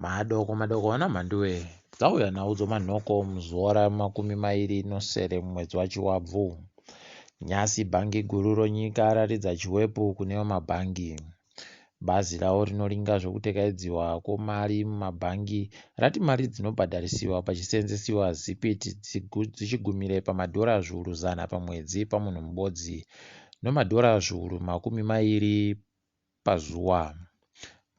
madoko na Mhanduwe dzauya nhau dzomanhoko muzuva ra20 mumwedzi waChiwabvu. Nyasi bhangi guru ronyika raridza chiwebvu kune mabhangi. Bazi ravo rinoringa zvokutekaidziwa kwemari mumabhangi rati mari dzinobhadharisiwa pachisenzesiwa zipiti dzichigumire pamadhora zviuru 100 pamwedzi pamunhu mubodzi nemadhora zviuru 20 pazuva.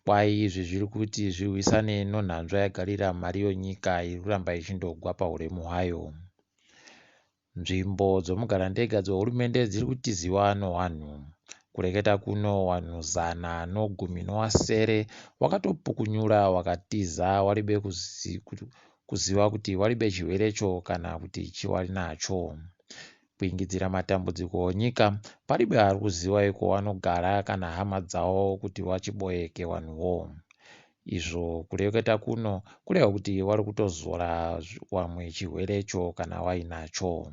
Kwai izvi zviri kuti zvirwisane nenhonzva yagarira mari yonyika iri kuramba ichindogwa pauremu hwayo. Nzvimbo dzomugarandega dzehurumende dziri kutiziwa newanhu. Kureketa kuno wanhu 117 wakatopukunyura wakatiza waribe kuziva kuti waribe chirwerecho kana kuti chiwari nacho. Kuingidzira matambudziko onyika paribe ari kuziva iko wanogara kana hama dzawo kuti wachiboyeke wanhuwo. Izvo kureketa kuno kureva kuti wari kutozora wamwe chirwerecho kana wainacho.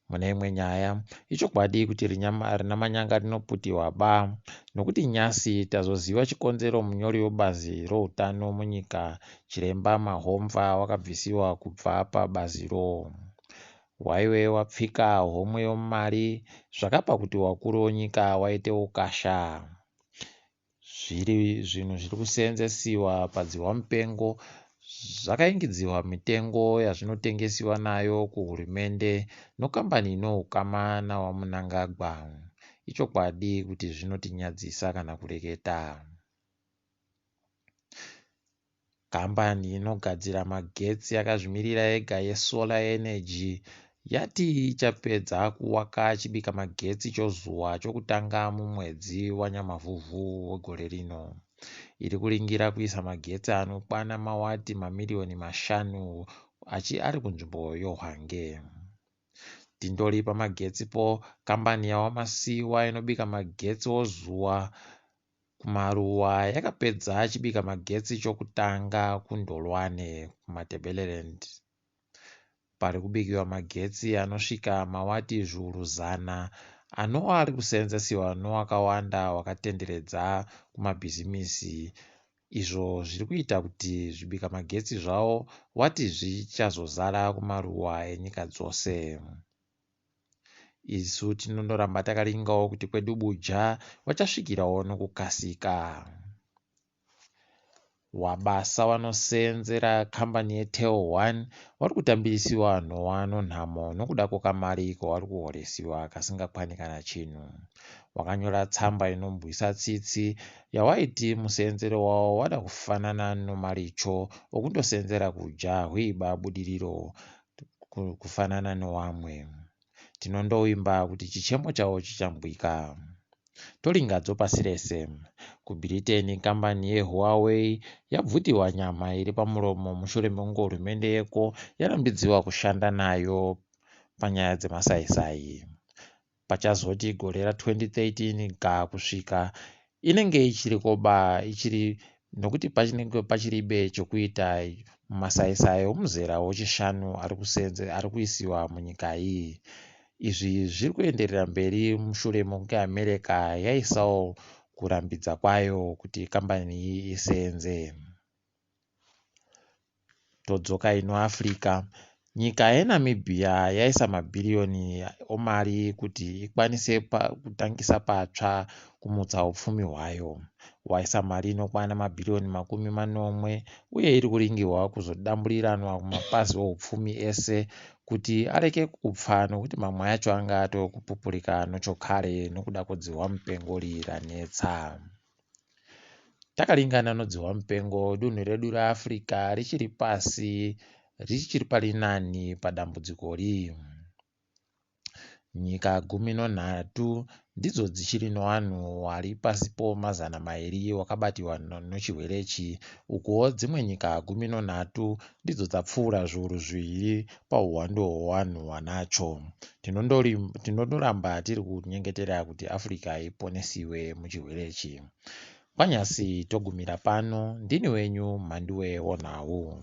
Mune imwe nyaya, ichokwadi kuti rina manyanga rinoputirwa ba, nokuti nyasi tazoziva chikonzero munyori webazi routano munyika Chiremba Mahomva wakabvisiwa kubva pabaziro. Waive wapfika homwe yomari zvakapa kuti wakuru wonyika waite ukasha. Zvinhu zviri kuseenzesiwa padziwa mupengo zvakaingidziwa mitengo yazvinotengesiwa nayo kuhurumende nokambani inohukama nawamunangagwa. Ichokwadi kuti zvinotinyadzisa kana kureketa. Kambani inogadzira magetsi yakazvimirira yega yeSolar Energy yati ichapedza kuwaka chibika magetsi chozuwa chokutanga mumwedzi waNyamavhuvhu wegore rino. Iri kuringira kuisa magetsi anokwana mawati mamiliyoni 5 ari kunzvimbo yoHwange. Tindori pamagetsipo, kambani yaWamasiwa inobika magetsi ozuwa kumaruwa yakapedza chibika magetsi chokutanga kuNdolwane kumaTebeleland. Pari kubikiwa magetsi anosvika mawati zviuru 100 anova ari kuseenzesiwa nowakawanda wakatenderedza kumabhizimisi. Izvo zviri kuita kuti zvibika magetsi zvavo wati zvichazozara kumaruwa enyika dzose. Isu tinondoramba takaringawo kuti kwedu buja wachasvikirawo nokukasika. Wabasa wanoseenzera kambani yeTel1 wari kutambirisiwa nhova nonhamo nokuda kwekamari kavari kuhoresiwa kasingakwani kana chinhu. Wakanyora tsamba inombwisa tsitsi yawaiti museenzero wavo wada kufanana nomaricho okundoseenzera kuja hweiba budiriro kufanana newamwe. Tinondovimba kuti chichemo chavo chichambwika. Toringadzo pasi rese. KuBritain kambani yeHuawei yabvutirwa nyama iri pamuromo mushure mekunge hurumende yeko yarambidziwa kushanda nayo panyaya dzemasaisai. Pachazoti gore ra2013 kusvika inenge ichiri nokuti pachinenge pachiribe chokuita mumasaisai omuzera wechishanu ari kuisiwa munyika iyi. Izvi zviri kuenderera mberi mushure mekunge America yaisawo kurambidza kwayo kuti kambani iyi iseenze. Todzoka ino Africa, nyika yeNamibia yaisa mabhiriyoni omari kuti ikwanise kutangisa patsva kumutsa upfumi hwayo. Waisa mari inokwana mabhiriyoni 40 uye iri kuringirwa kuzodamburiranwa kumapazi ehupfumi ese kuti areke kupfa nokuti mamwe acho anga atokupupurika nechokare nokuda kwedziwa mupengo ranetsa. Takaringana nodziwa mupengo, dunhu redu reAfrica richiri pasi, richiri parinani padambudziko rii. Nyika 13 ndidzo dzichiri newanhu wari pasi po200 wakabatirwa nechirwerechi, ukuwo dzimwe nyika 13 ndidzo dzapfuura zviuru 2 pauhwando hwewanhu wanacho. Tinondoramba tiri kunyengetera kuti Africa iponesiwe muchirwerechi. Panyasi togumira pano, ndini wenyu Mhanduwe Nhau.